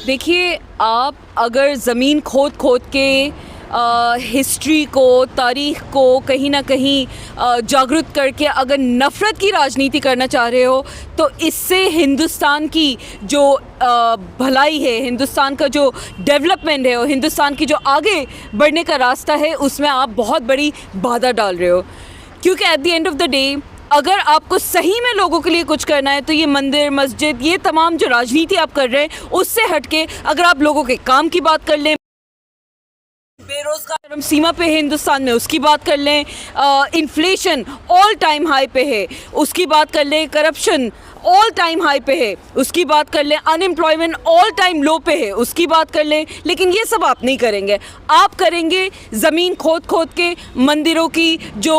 देखिए, आप अगर ज़मीन खोद खोद के हिस्ट्री को, तारीख़ को कहीं ना कहीं जागरूक करके अगर नफ़रत की राजनीति करना चाह रहे हो, तो इससे हिंदुस्तान की जो भलाई है, हिंदुस्तान का जो डेवलपमेंट है और हिंदुस्तान की जो आगे बढ़ने का रास्ता है, उसमें आप बहुत बड़ी बाधा डाल रहे हो। क्योंकि at the end of the day, अगर आपको सही में लोगों के लिए कुछ करना है, तो ये मंदिर, मस्जिद, ये तमाम जो राजनीति आप कर रहे हैं, उससे हटके अगर आप लोगों के काम की बात कर लें, बेरोजगार सीमा पे है हिंदुस्तान में, उसकी बात कर लें, इन्फ्लेशन ऑल टाइम हाई पे है, उसकी बात कर लें, करप्शन ऑल टाइम हाई पे है, उसकी बात कर लें, अनएम्प्लॉयमेंट ऑल टाइम लो पे है, उसकी बात कर लें, लेकिन ये सब आप नहीं करेंगे। आप करेंगे ज़मीन खोद खोद के मंदिरों की जो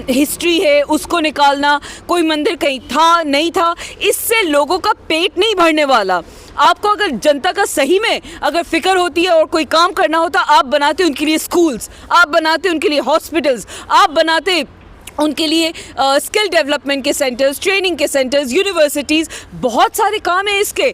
हिस्ट्री है उसको निकालना, कोई मंदिर कहीं था नहीं था, इससे लोगों का पेट नहीं भरने वाला। आपको अगर जनता का सही में अगर फ़िक्र होती है और कोई काम करना होता, आप बनाते उनके लिए स्कूल्स, आप बनाते उनके लिए हॉस्पिटल्स, आप बनाते उनके लिए स्किल डेवलपमेंट के सेंटर्स, ट्रेनिंग के सेंटर्स, यूनिवर्सिटीज़, बहुत सारे काम हैं इसके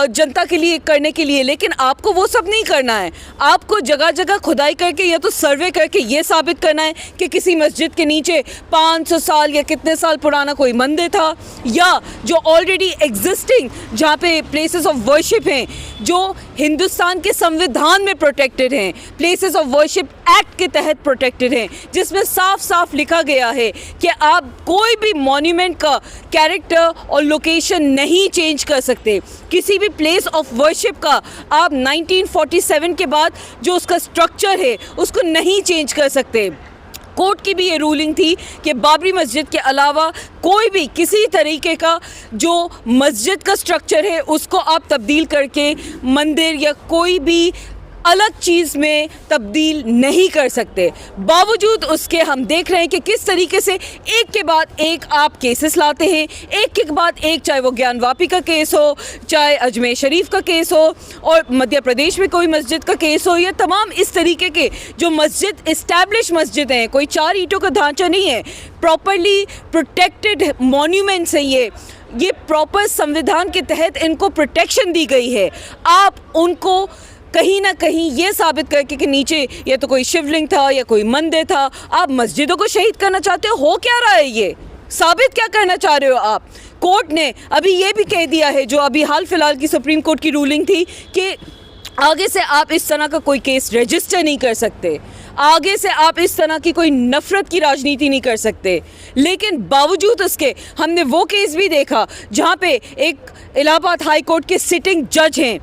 जनता के लिए करने के लिए। लेकिन आपको वो सब नहीं करना है। आपको जगह जगह खुदाई करके या तो सर्वे करके ये साबित करना है कि किसी मस्जिद के नीचे 500 साल या कितने साल पुराना कोई मंदिर था, या जो ऑलरेडी एग्जिस्टिंग जहाँ पे प्लेसेस ऑफ वर्शिप हैं, जो हिंदुस्तान के संविधान में प्रोटेक्टेड हैं, प्लेसेस ऑफ वर्शिप एक्ट के तहत प्रोटेक्टेड हैं, जिसमें साफ साफ लिखा गया है कि आप कोई भी मॉन्यूमेंट का कैरेक्टर और लोकेशन नहीं चेंज कर सकते। किसी भी प्लेस ऑफ वर्शिप का आप 1947 के बाद जो उसका स्ट्रक्चर है उसको नहीं चेंज कर सकते। कोर्ट की भी ये रूलिंग थी कि बाबरी मस्जिद के अलावा कोई भी किसी तरीके का जो मस्जिद का स्ट्रक्चर है उसको आप तब्दील करके मंदिर या कोई भी अलग चीज़ में तब्दील नहीं कर सकते। बावजूद उसके हम देख रहे हैं कि किस तरीके से एक के बाद एक आप केसेस लाते हैं, एक के बाद एक, चाहे वो ज्ञानवापी का केस हो, चाहे अजमेर शरीफ का केस हो, और मध्य प्रदेश में कोई मस्जिद का केस हो, या तमाम इस तरीके के जो मस्जिद इस्टेब्लिश मस्जिद हैं, कोई 4 ईंटों का ढांचा नहीं है, प्रॉपरली प्रोटेक्टेड मॉन्यूमेंट्स हैं, ये प्रॉपर संविधान के तहत इनको प्रोटेक्शन दी गई है। आप उनको कहीं ना कहीं ये साबित करके कि नीचे या तो कोई शिवलिंग था या कोई मंदिर था, आप मस्जिदों को शहीद करना चाहते हो क्या रहा है? ये साबित क्या करना चाह रहे हो आप? कोर्ट ने अभी ये भी कह दिया है, जो अभी हाल फिलहाल की सुप्रीम कोर्ट की रूलिंग थी, कि आगे से आप इस तरह का कोई केस रजिस्टर नहीं कर सकते, आगे से आप इस तरह की कोई नफ़रत की राजनीति नहीं कर सकते। लेकिन बावजूद उसके हमने वो केस भी देखा जहाँ पे एक इलाहाबाद हाई कोर्ट के सिटिंग जज हैं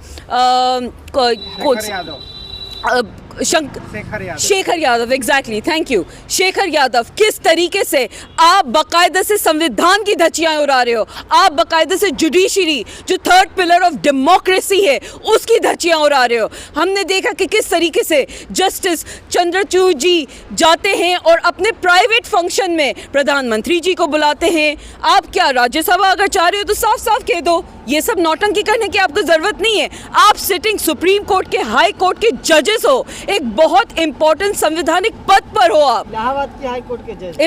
Shekhar Yadav, exactly, thank you, Shekhar Yadav, किस तरीके से आप बाकायदा से संविधान की धज्जियां उड़ा रहे हो, आप बाकायदा से जुडिशरी जो 3rd पिलर ऑफ डेमोक्रेसी है उसकी धज्जियां उड़ा रहे हो। हमने देखा कि किस तरीके से जस्टिस चंद्रचूड़ जी जाते हैं और अपने प्राइवेट फंक्शन में प्रधानमंत्री जी को बुलाते हैं। आप क्या राज्यसभा अगर चाह रहे हो तो साफ साफ कह दो, ये सब नौटंकी करने की आपको ज़रूरत नहीं है। आप सिटिंग सुप्रीम कोर्ट के, हाई कोर्ट के जजेस हो, एक बहुत इंपॉर्टेंट संवैधानिक पद पर हो आप। इलाहाबाद की हाई कोर्ट के जज,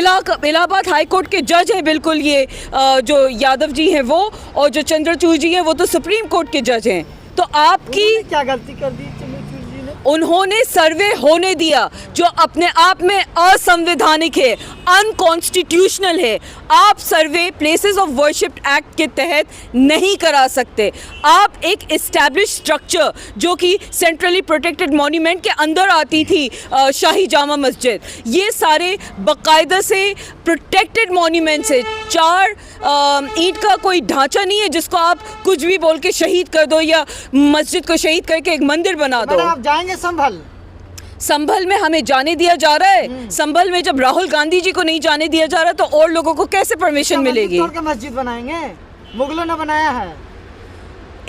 इलाहाबाद हाई कोर्ट के जज है बिल्कुल, ये जो यादव जी हैं वो, और जो चंद्रचूड़ जी हैं वो तो सुप्रीम कोर्ट के जज हैं। तो आपकी क्या गलती कर दी चंद्रचूड़ जी ने? उन्होंने सर्वे होने दिया जो अपने आप में असंवैधानिक है, अनकॉन्स्टिट्यूशनल है। आप सर्वे प्लेसेस ऑफ वर्शिप एक्ट के तहत नहीं करा सकते। आप एक इस्टेब्लिश स्ट्रक्चर जो कि सेंट्रली प्रोटेक्टेड मॉन्यूमेंट के अंदर आती थी, शाही जामा मस्जिद, ये सारे बाकायदा से प्रोटेक्टेड मॉन्यूमेंट्स है। 4 ईंट का कोई ढांचा नहीं है जिसको आप कुछ भी बोल के शहीद कर दो या मस्जिद को शहीद करके एक मंदिर बना दो। आप जाएंगे संभल में हमें जाने दिया जा रहा है। संभल में जब राहुल गांधी जी को नहीं जाने दिया जा रहा तो और लोगों को कैसे परमिशन मिलेगी? मस्जिद बनाएंगे, मुगलों ने बनाया है।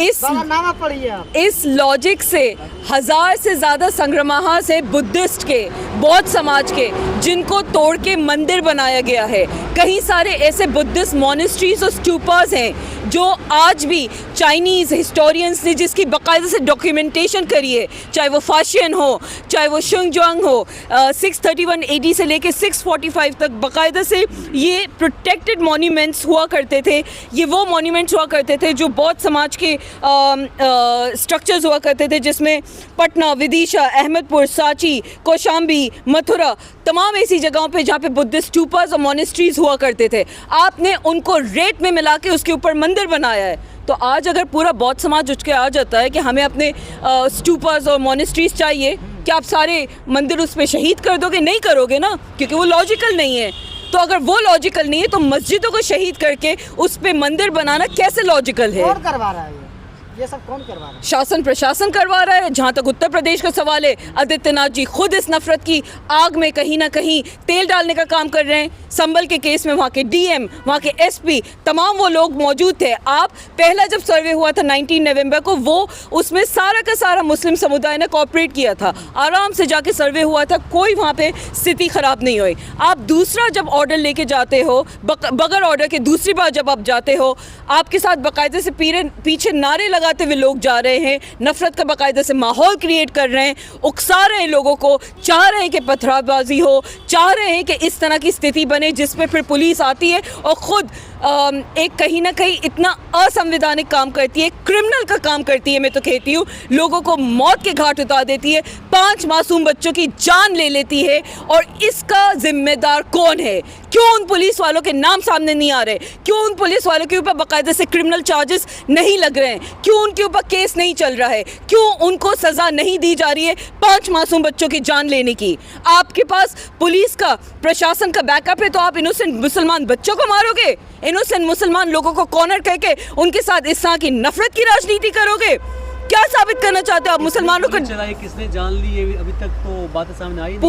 इस लॉजिक से 1000 से ज़्यादा संग्रमाहास है बुद्धिस्ट के, बौद्ध समाज के, जिनको तोड़ के मंदिर बनाया गया है। कई सारे ऐसे बुद्धिस्ट मॉनेस्ट्रीज और स्टूपर्स हैं जो आज भी चाइनीज़ हिस्टोरियंस ने जिसकी बाकायदा से डॉक्यूमेंटेशन करी है, चाहे वो फाशियन हो, चाहे वो शुंगजुआंग हो, 631 AD से लेके 645 तक बाकायदा से ये प्रोटेक्टेड मॉन्यूमेंट्स हुआ करते थे। ये वो मॉन्यूमेंट्स हुआ करते थे जो बौद्ध समाज के स्ट्रक्चर्स हुआ करते थे, जिसमें पटना, विदिशा, अहमदपुर, सांची, कौशाम्बी, मथुरा, तमाम ऐसी जगहों पे जहाँ पे बुद्धिस्ट स्टूपर्स और मोनेस्ट्रीज हुआ करते थे, आपने उनको रेत में मिला के उसके ऊपर मंदिर बनाया है। तो आज अगर पूरा बौद्ध समाज उठ के आ जाता है कि हमें अपने स्टूपर्स और मोनेस्ट्रीज चाहिए, क्या आप सारे मंदिर उस पर शहीद कर दोगे? नहीं करोगे ना, क्योंकि वो लॉजिकल नहीं है। तो अगर वो लॉजिकल नहीं है तो मस्जिदों को शहीद करके उस पे मंदिर बनाना कैसे लॉजिकल है? कौन करवा रहा है ये सब कौन करवा रहा है? शासन प्रशासन करवा रहा है। जहाँ तक उत्तर प्रदेश का सवाल है, आदित्यनाथ जी खुद इस नफरत की आग में कहीं ना कहीं तेल डालने का काम कर रहे हैं। संभल के केस में वहाँ के डीएम, वहाँ के एसपी, तमाम वो लोग मौजूद थे। आप पहला जब सर्वे हुआ था 19 नवंबर को, वो उसमें सारा का सारा मुस्लिम समुदाय ने कोऑपरेट किया था, आराम से जाके सर्वे हुआ था, कोई वहाँ पे स्थिति खराब नहीं हुई। आप दूसरा जब ऑर्डर लेके जाते हो, बगैर ऑर्डर के दूसरी बार जब आप जाते हो, आपके साथ बाकायदे से पीछे नारे लगाते हुए लोग जा रहे हैं, नफरत का बाकायदा से माहौल क्रिएट कर रहे हैं, उकसा रहे हैं लोगों को, चाह रहे हैं कि पथरावबाजी हो, चाह रहे हैं कि इस तरह की स्थिति बने जिसमें फिर पुलिस आती है और खुद एक कहीं ना कहीं इतना असंवैधानिक काम करती है, क्रिमिनल का काम करती है। मैं तो कहती हूँ लोगों को मौत के घाट उतार देती है, 5 मासूम बच्चों की जान ले लेती है। और इसका जिम्मेदार कौन है? क्यों उन पुलिस वालों के नाम सामने नहीं आ रहे? क्यों उन पुलिस वालों के ऊपर बाकायदा से क्रिमिनल चार्जेस नहीं लग रहे हैं? क्यों उनके ऊपर केस नहीं चल रहा है? क्यों उनको सज़ा नहीं दी जा रही है 5 मासूम बच्चों की जान लेने की? आपके पास पुलिस का, प्रशासन का बैकअप है, तो आप इनोसेंट मुसलमान बच्चों को मारोगे? इनोसेंट मुसलमान लोगों को कॉर्नर करके उनके साथ इस तरह की नफरत की राजनीति करोगे? क्या साबित करना चाहते हो आप मुसलमानों को? किसने जान ली है अभी तक तो बातें सामने आई नहीं।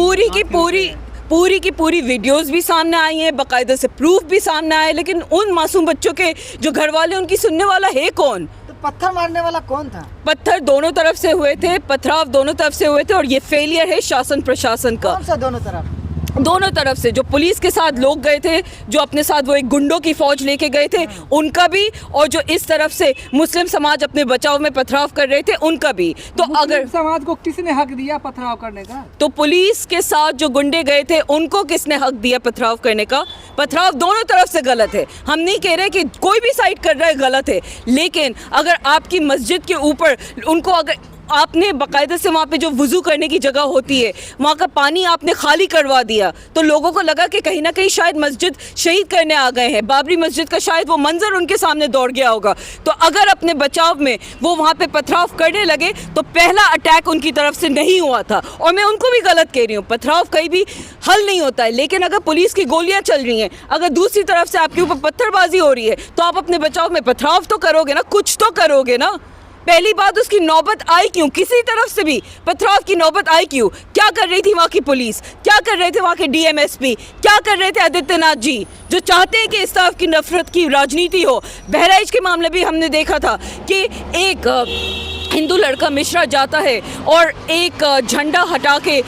पूरी की पूरी वीडियोस भी सामने आई हैं, बाकायदा से प्रूफ भी सामने आए, लेकिन उन मासूम बच्चों के जो घर वाले, उनकी सुनने वाला है कौन? तो पत्थर मारने वाला कौन था? पत्थर दोनों तरफ से हुए थे, पथराव दोनों तरफ से हुए थे, और ये फेलियर है शासन प्रशासन का। कौन सा दोनों तरफ? दोनों तरफ से। जो पुलिस के साथ लोग गए थे, जो अपने साथ वो एक गुंडों की फौज लेके गए थे, उनका भी, और जो इस तरफ से मुस्लिम समाज अपने बचाव में पथराव कर रहे थे, उनका भी। तो अगर समाज को किसने हक दिया पथराव करने का? तो पुलिस के साथ जो गुंडे गए थे, उनको किसने हक दिया पथराव करने का? पथराव दोनों तरफ से गलत है। हम नहीं कह रहे कि कोई भी साइड कर रहा है गलत है, लेकिन अगर आपकी मस्जिद के ऊपर उनको, अगर आपने बाकायदा से वहाँ पे जो वुज़ू करने की जगह होती है, वहाँ का पानी आपने खाली करवा दिया, तो लोगों को लगा कि कहीं ना कहीं शायद मस्जिद शहीद करने आ गए हैं, बाबरी मस्जिद का शायद वो मंजर उनके सामने दौड़ गया होगा। तो अगर अपने बचाव में वो वहाँ पे पथराव करने लगे, तो पहला अटैक उनकी तरफ से नहीं हुआ था। और मैं उनको भी गलत कह रही हूँ, पथराव कहीं भी हल नहीं होता है, लेकिन अगर पुलिस की गोलियाँ चल रही हैं, अगर दूसरी तरफ से आपके ऊपर पत्थरबाजी हो रही है, तो आप अपने बचाव में पथराव तो करोगे ना, कुछ तो करोगे ना। पहली बात, उसकी नौबत आई क्यों? किसी तरफ से भी पथराव की नौबत आई क्यों? क्या कर रही थी वहाँ की पुलिस? क्या कर रहे थे वहाँ के डीएमएसपी? क्या कर रहे थे आदित्यनाथ जी, जो चाहते हैं कि इस तरफ की नफरत की राजनीति हो? बहराइच के मामले भी हमने देखा था कि एक हिंदू लड़का मिश्रा जाता है और एक झंडा हटा के,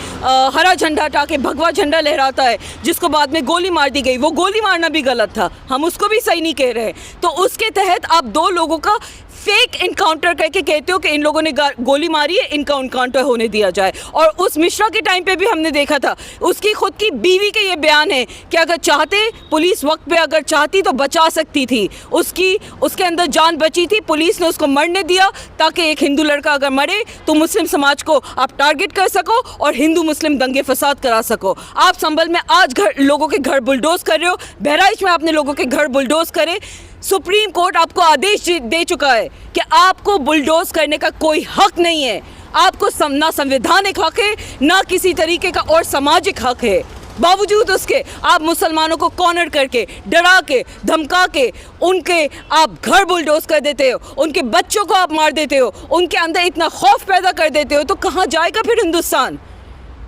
हरा झंडा हटा के भगवा झंडा लहराता है, जिसको बाद में गोली मार दी गई। वो गोली मारना भी गलत था, हम उसको भी सही नहीं कह रहे। तो उसके तहत आप 2 लोगों का फेक इनकाउंटर करके कहते हो कि इन लोगों ने गोली मारी है, इनका इनकाउंटर होने दिया जाए। और उस मिश्रा के टाइम पे भी हमने देखा था, उसकी खुद की बीवी के ये बयान है कि अगर चाहते, पुलिस वक्त पे अगर चाहती तो बचा सकती थी, उसके अंदर जान बची थी, पुलिस ने उसको मरने दिया ताकि एक हिंदू लड़का अगर मरे तो मुस्लिम समाज को आप टारगेट कर सको और हिंदू मुस्लिम दंगे फसाद करा सको। आप संभल में आज लोगों के घर बुलडोज कर रहे हो, बहराइच में आपने लोगों के घर बुलडोज करे। सुप्रीम कोर्ट आपको आदेश दे चुका है कि आपको बुलडोज करने का कोई हक नहीं है। आपको ना संवैधानिक हक है, ना किसी तरीके का और सामाजिक हक है। बावजूद उसके आप मुसलमानों को कॉर्नर करके, डरा के, धमका के उनके आप घर बुलडोज कर देते हो, उनके बच्चों को आप मार देते हो, उनके अंदर इतना खौफ पैदा कर देते हो, तो कहाँ जाएगा फिर हिंदुस्तान?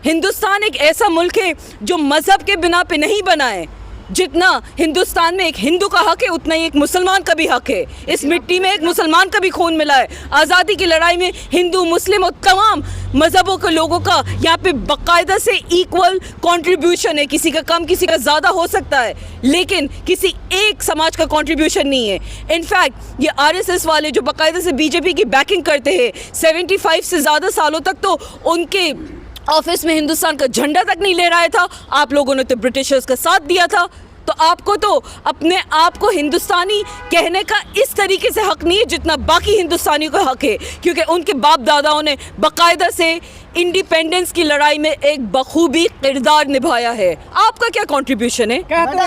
हिंदुस्तान एक ऐसा मुल्क है जो मज़हब के बिना पे नहीं बना है। जितना हिंदुस्तान में एक हिंदू का हक है, उतना ही एक मुसलमान का भी हक है। इस मिट्टी में एक मुसलमान का भी खून मिला है। आज़ादी की लड़ाई में हिंदू, मुस्लिम और तमाम मज़हबों के लोगों का यहाँ पे बाकायदा से इक्वल कंट्रीब्यूशन है। किसी का कम, किसी का ज़्यादा हो सकता है, लेकिन किसी एक समाज का कंट्रीब्यूशन नहीं है। इनफैक्ट ये आरएसएस वाले जो बाकायदा से बीजेपी की बैकिंग करते हैं, 75 से ज़्यादा सालों तक तो उनके ऑफिस में हिंदुस्तान का झंडा तक नहीं लहराया था। आप लोगों ने तो ब्रिटिशर्स का साथ दिया था। तो आपको तो अपने आप को हिंदुस्तानी कहने का इस तरीके से हक नहीं है जितना बाकी हिंदुस्तानियों का हक है, क्योंकि उनके बाप दादाओं ने बाकायदा से इंडिपेंडेंस की लड़ाई में एक बखूबी किरदार निभाया है। आपका क्या कंट्रीब्यूशन है? कहते हैं